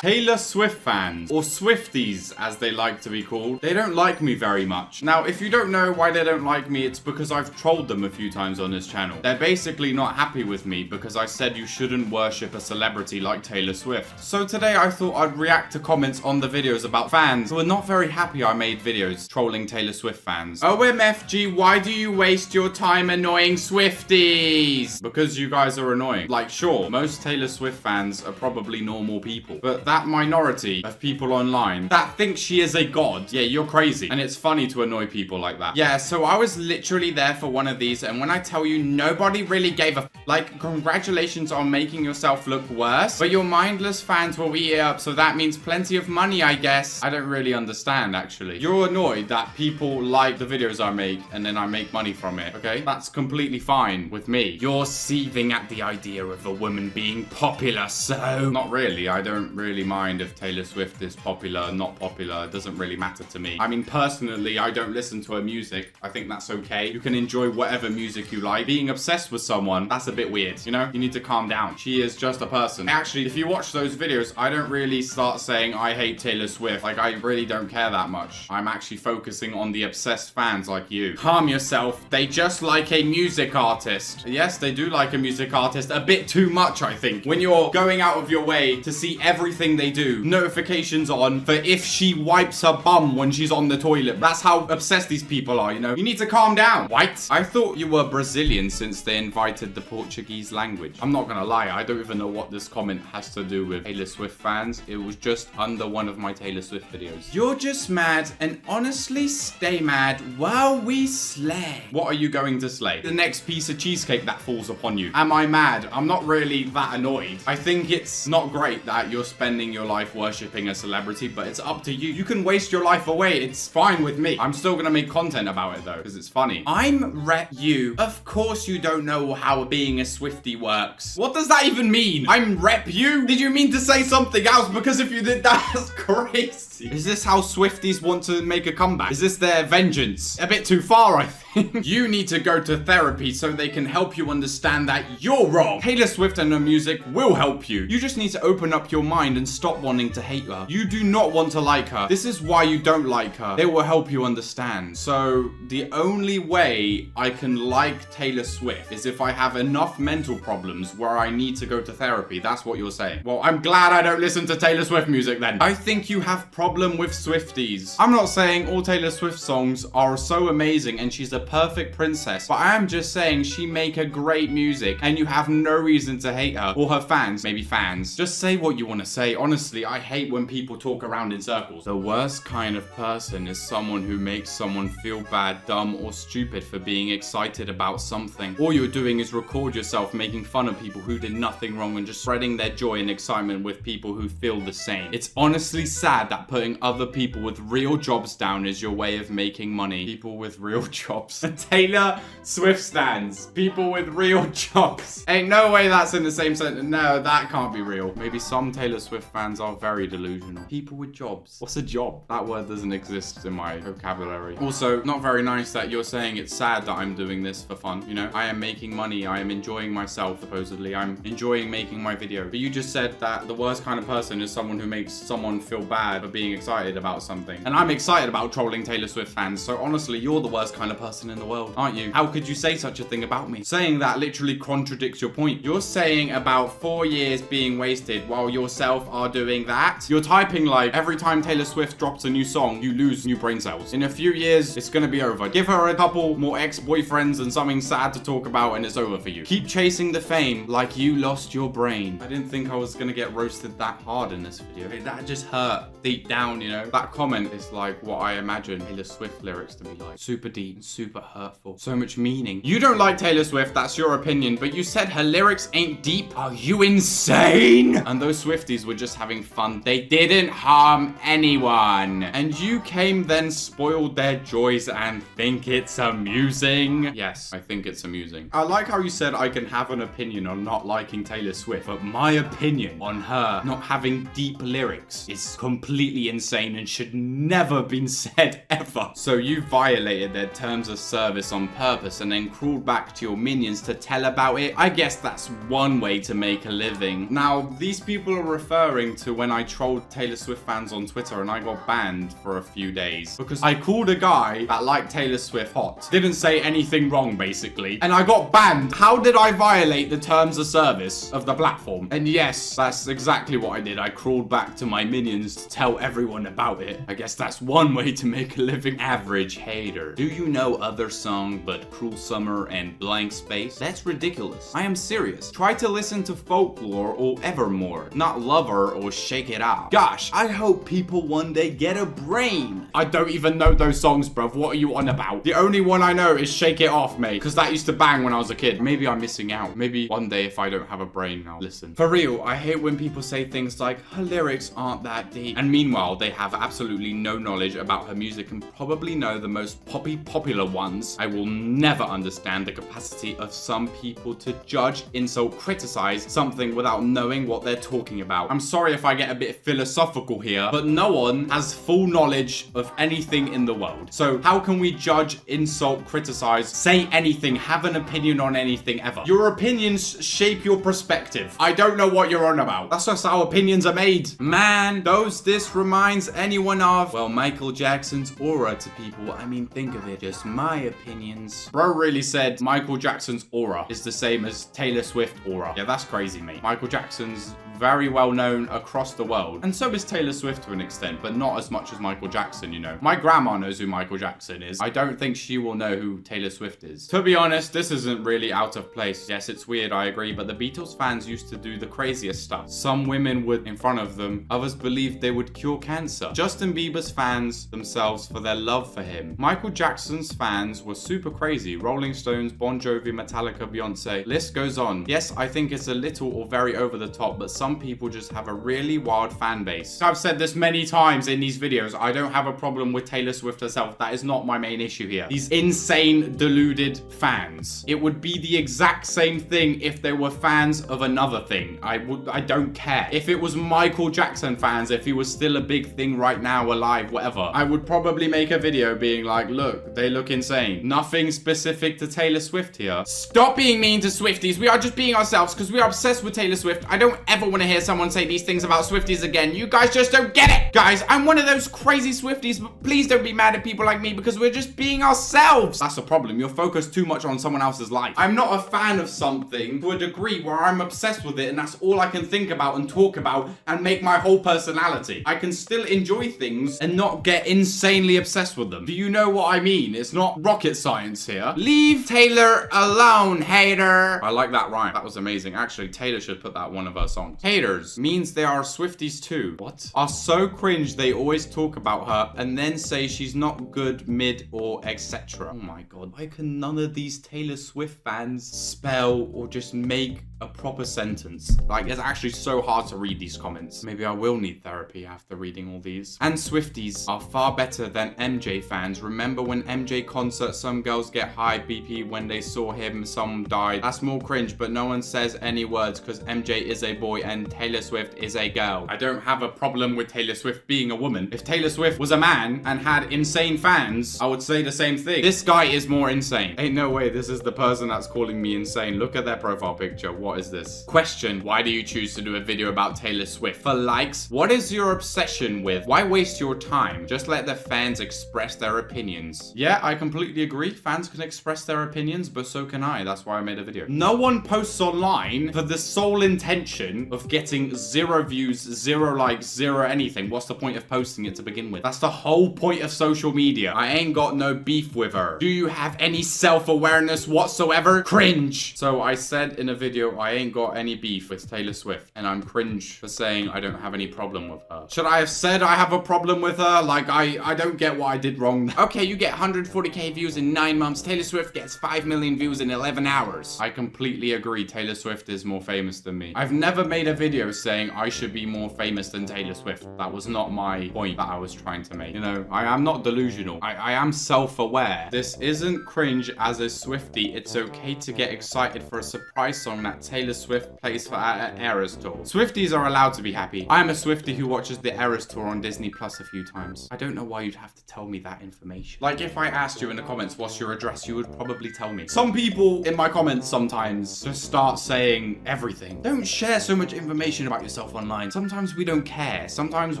Taylor Swift fans, or Swifties as they like to be called, they don't like me very much. Now, if you don't know why they don't like me, it's because I've trolled them a few times on this channel. They're basically not happy with me because I said you shouldn't worship a celebrity like Taylor Swift. So today I thought I'd react to comments on the videos about fans who are not very happy I made videos trolling Taylor Swift fans. OMFG, why do you waste your time annoying Swifties? Because you guys are annoying. Like, sure, most Taylor Swift fans are probably normal people, but that minority of people online that think she is a god, yeah, you're crazy. And it's funny to annoy people like that. Yeah, so I was literally there for one of these, and when I tell you nobody really gave a like, congratulations on making yourself look worse, but your mindless fans will eat it up, so that means plenty of money, I guess. I don't really understand, actually. You're annoyed that people like the videos I make and then I make money from it, okay? That's completely fine with me. You're seething at the idea of a woman being popular, so... Not really. I don't really mind if Taylor Swift is popular or not popular. It doesn't really matter to me. I mean, personally, I don't listen to her music. I think that's okay. You can enjoy whatever music you like. Being obsessed with someone, that's a bit weird, you know? You need to calm down. She is just a person. Actually, if you watch those videos, I don't really start saying I hate Taylor Swift. Like, I really don't care that much. I'm actually focusing on the obsessed fans like you. Calm yourself. They just like a music artist. Yes, they do like a music artist. A bit too much, I think. When you're going out of your way to see everything they do, notifications on for if she wipes her bum when she's on the toilet. That's how obsessed these people are, you know? You need to calm down. White? I thought you were Brazilian since they invited the Portuguese language. I'm not gonna lie, I don't even know what this comment has to do with Taylor Swift fans. It was just under one of my Taylor Swift videos. You're just mad, and honestly stay mad while we slay. What are you going to slay? The next piece of cheesecake that falls upon you. Am I mad? I'm not really that annoyed. I think it's not great that you're spending your life worshipping a celebrity, but it's up to you. You can waste your life away. It's fine with me. I'm still gonna make content about it though, because it's funny. I'm rep you. Of course you don't know how being a Swiftie works. What does that even mean? I'm rep you? Did you mean to say something else? Because if you did that, that's crazy. Is this how Swifties want to make a comeback? Is this their vengeance? A bit too far, I think. You need to go to therapy so they can help you understand that you're wrong. Taylor Swift and her music will help you. You just need to open up your mind and stop wanting to hate her. You do not want to like her. This is why you don't like her. They will help you understand. So the only way I can like Taylor Swift is if I have enough mental problems where I need to go to therapy. That's what you're saying. Well, I'm glad I don't listen to Taylor Swift music then. I think you have problem with Swifties. I'm not saying all Taylor Swift songs are so amazing and she's a perfect princess, but I am just saying she make a great music and you have no reason to hate her or her fans. Maybe fans. Just say what you want to say. Honestly, I hate when people talk around in circles. The worst kind of person is someone who makes someone feel bad, dumb, or stupid for being excited about something. All you're doing is record yourself making fun of people who did nothing wrong and just spreading their joy and excitement with people who feel the same. It's honestly sad that putting other people with real jobs down is your way of making money. People with real jobs. Taylor Swift stands. People with real jobs. Ain't no way that's in the same sentence. No, that can't be real. Maybe some Taylor Swift fans are very delusional. People with jobs. What's a job? That word doesn't exist in my vocabulary. Also, not very nice that you're saying it's sad that I'm doing this for fun. You know, I am making money. I am enjoying myself, supposedly. I'm enjoying making my video. But you just said that the worst kind of person is someone who makes someone feel bad for being excited about something. And I'm excited about trolling Taylor Swift fans. So honestly, you're the worst kind of person in the world, aren't you? How could you say such a thing about me? Saying that literally contradicts your point. You're saying about 4 years being wasted while yourself are doing that. You're typing like every time Taylor Swift drops a new song, you lose new brain cells. In a few years, it's gonna be over. Give her a couple more ex-boyfriends and something sad to talk about and it's over for you. Keep chasing the fame like you lost your brain. I didn't think I was gonna get roasted that hard in this video. That just hurt deep down, you know? That comment is like what I imagine Taylor Swift lyrics to be like. Super deep, super hurtful. So much meaning. You don't like Taylor Swift, that's your opinion, but you said her lyrics ain't deep. Are you insane? And those Swifties were just having fun. They didn't harm anyone. And you came then spoiled their joys and think it's amusing. Yes, I think it's amusing. I like how you said I can have an opinion on not liking Taylor Swift, but my opinion on her not having deep lyrics is completely completely insane and should never have been said ever. So you violated their terms of service on purpose and then crawled back to your minions to tell about it. I guess that's one way to make a living. Now, these people are referring to when I trolled Taylor Swift fans on Twitter and I got banned for a few days because I called a guy that liked Taylor Swift hot. Didn't say anything wrong, basically. And I got banned. How did I violate the terms of service of the platform? And yes, that's exactly what I did. I crawled back to my minions to tell everyone about it. I guess that's one way to make a living. Average hater. Do you know other song but Cruel Summer and Blank Space? That's ridiculous. I am serious. Try to listen to Folklore or Evermore, not Lover or Shake It Off. Gosh, I hope people one day get a brain. I don't even know those songs, bruv. What are you on about? The only one I know is Shake It Off, mate, because that used to bang when I was a kid. Maybe I'm missing out. Maybe one day if I don't have a brain, I'll listen. For real, I hate when people say things like, her lyrics aren't that deep. And meanwhile, they have absolutely no knowledge about her music and probably know the most popular ones. I will never understand the capacity of some people to judge, insult, criticize something without knowing what they're talking about. I'm sorry if I get a bit philosophical here, but no one has full knowledge of anything in the world. So how can we judge, insult, criticize, say anything, have an opinion on anything ever? Your opinions shape your perspective. I don't know what you're on about. That's just how opinions are made. Man, this reminds anyone of, well, Michael Jackson's aura to people. I mean, think of it. Just my opinions. Bro really said Michael Jackson's aura is the same as Taylor Swift aura. Yeah, that's crazy, mate. Michael Jackson's very well known across the world. And so is Taylor Swift to an extent, but not as much as Michael Jackson, you know. My grandma knows who Michael Jackson is. I don't think she will know who Taylor Swift is. To be honest, this isn't really out of place. Yes, it's weird, I agree, but the Beatles fans used to do the craziest stuff. Some women would in front of them, others believed they would cure cancer. Justin Bieber's fans themselves for their love for him. Michael Jackson's fans were super crazy. Rolling Stones, Bon Jovi, Metallica, Beyonce, list goes on. Yes, I think it's a little or very over the top, but some people just have a really wild fan base. I've said this many times in these videos. I don't have a problem with Taylor Swift herself. That is not my main issue here. These insane, deluded fans. It would be the exact same thing if they were fans of another thing. I don't care. If it was Michael Jackson fans, if he was still a big thing right now, alive, whatever, I would probably make a video being like, look, they look insane. Nothing specific to Taylor Swift here. Stop being mean to Swifties. We are just being ourselves because we are obsessed with Taylor Swift. I don't ever want to hear someone say these things about Swifties again. You guys just don't get it. Guys, I'm one of those crazy Swifties, but please don't be mad at people like me because we're just being ourselves. That's the problem. You're focused too much on someone else's life. I'm not a fan of something to a degree where I'm obsessed with it and that's all I can think about and talk about and make my whole personality. I can still enjoy things and not get insanely obsessed with them. Do you know what I mean? It's not rocket science here. Leave Taylor alone, hater. I like that rhyme. That was amazing. Actually, Taylor should put that one of her songs. Haters means they are Swifties too. What? Are so cringe they always talk about her and then say she's not good, mid, or etc. Oh my god. Why can none of these Taylor Swift fans spell or just make a proper sentence? Like, it's actually so hard to read these comments. Maybe I will need therapy after reading all these. And Swifties are far better than MJ fans. Remember when MJ concert, some girls get high BP when they saw him, some died. That's more cringe, but no one says any words because MJ is a boy and Taylor Swift is a girl. I don't have a problem with Taylor Swift being a woman. If Taylor Swift was a man and had insane fans, I would say the same thing. This guy is more insane. Ain't no way this is the person that's calling me insane. Look at their profile picture. What is this? Question: why do you choose to do a video about Taylor Swift? For likes? What is your obsession with? Why waste your time? Just let the fans express their opinions. Yeah, I completely agree. Fans can express their opinions, but so can I. That's why I made a video. No one posts online for the sole intention of getting 0 views, 0 likes, 0 anything. What's the point of posting it to begin with? That's the whole point of social media. I ain't got no beef with her. Do you have any self-awareness whatsoever? Cringe. So I said in a video I ain't got any beef with Taylor Swift, and I'm cringe for saying I don't have any problem with her. Should I have said I have a problem with her? Like, I don't get what I did wrong. Okay, you get 140k views in 9 months. Taylor Swift gets 5 million views in 11 hours. I completely agree. Taylor Swift is more famous than me. I've never made a video saying I should be more famous than Taylor Swift. That was not my point that I was trying to make. You know, I am not delusional. I am self-aware. This isn't cringe as a Swiftie. It's okay to get excited for a surprise song that that Taylor Swift plays for Eras Tour. Swifties are allowed to be happy. I am a Swiftie who watches the Eras Tour on Disney Plus a few times. I don't know why you'd have to tell me that information. Like, if I asked you in the comments what's your address, you would probably tell me. Some people in my comments sometimes just start saying everything. Don't share so much information about yourself online. Sometimes we don't care. Sometimes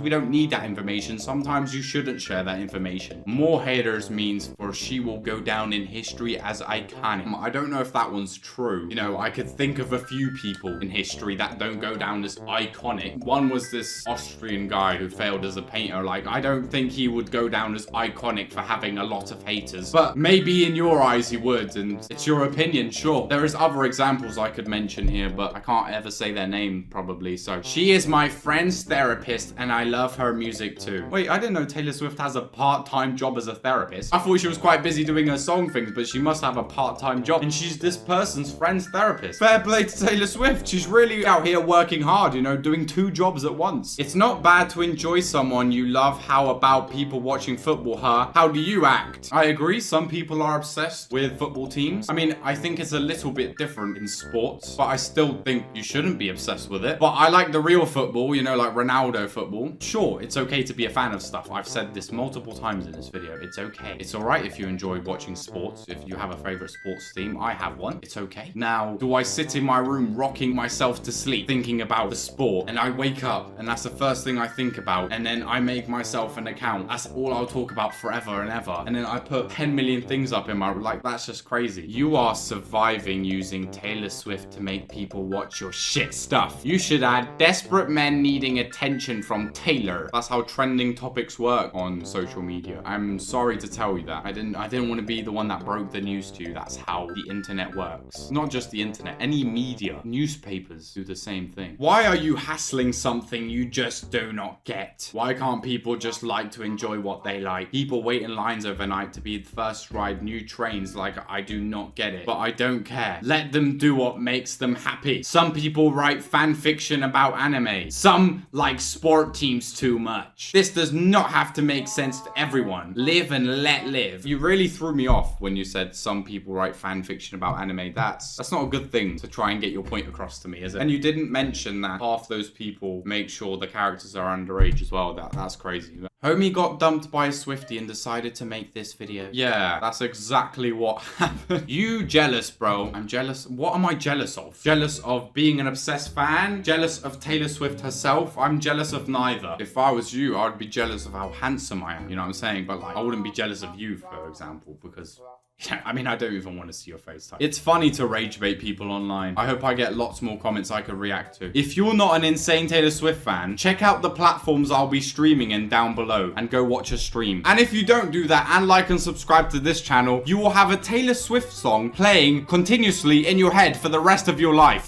we don't need that information. Sometimes you shouldn't share that information. More haters means for she will go down in history as iconic. I don't know if that one's true. You know, I could think of a few people in history that don't go down as iconic. One was this Austrian guy who failed as a painter. Like, I don't think he would go down as iconic for having a lot of haters, but maybe in your eyes he would, and it's your opinion, sure. There is other examples I could mention here, but I can't ever say their name probably. So she is my friend's therapist and I love her music too. Wait, I didn't know Taylor Swift has a part-time job as a therapist. I thought she was quite busy doing her song things, but she must have a part-time job and she's this person's friend's therapist. Fair play to Taylor Swift. She's really out here working hard, you know, doing 2 jobs at once. It's not bad to enjoy someone you love. How about people watching football, huh? How do you act? I agree, some people are obsessed with football teams. I mean, I think it's a little bit different in sports, but I still think you shouldn't be obsessed with it. But I like the real football, you know, like Ronaldo football. Sure, it's okay to be a fan of stuff. I've said this multiple times in this video. It's okay. It's alright if you enjoy watching sports. If you have a favorite sports team, I have one. It's okay. Now, do I sit in my room rocking myself to sleep thinking about the sport, and I wake up and that's the first thing I think about, and then I make myself an account. That's all I'll talk about forever and ever. And then I put 10 million things up in my, like, that's just crazy. You are surviving using Taylor Swift to make people watch your shit stuff. You should add desperate men needing attention from Taylor. That's how trending topics work on social media. I'm sorry to tell you that. I didn't want to be the one that broke the news to you. That's how the internet works. Not just the internet, any media, newspapers do the same thing. Why are you hassling something you just do not get? Why can't people just like to enjoy what they like? People wait in lines overnight to be the first to ride new trains. Like, I do not get it, but I don't care. Let them do what makes them happy. Some people write fan fiction about anime. Some like sport teams too much. This does not have to make sense to everyone. Live and let live. You really threw me off when you said some people write fan fiction about anime. That's not a good thing to try and get your point across to me, is it? And you didn't mention that half those people make sure the characters are underage as well. That's crazy. Homie got dumped by a Swiftie and decided to make this video. Yeah, that's exactly what happened. You jealous, bro. I'm jealous. What am I jealous of? Jealous of being an obsessed fan? Jealous of Taylor Swift herself? I'm jealous of neither. If I was you, I would be jealous of how handsome I am. You know what I'm saying? But like, I wouldn't be jealous of you, for example, because... yeah, I mean, I don't even want to see your face type. It's funny to rage bait people online. I hope I get lots more comments I could react to. If you're not an insane Taylor Swift fan, check out the platforms I'll be streaming in down below and go watch a stream. And if you don't do that and like and subscribe to this channel, you will have a Taylor Swift song playing continuously in your head for the rest of your life.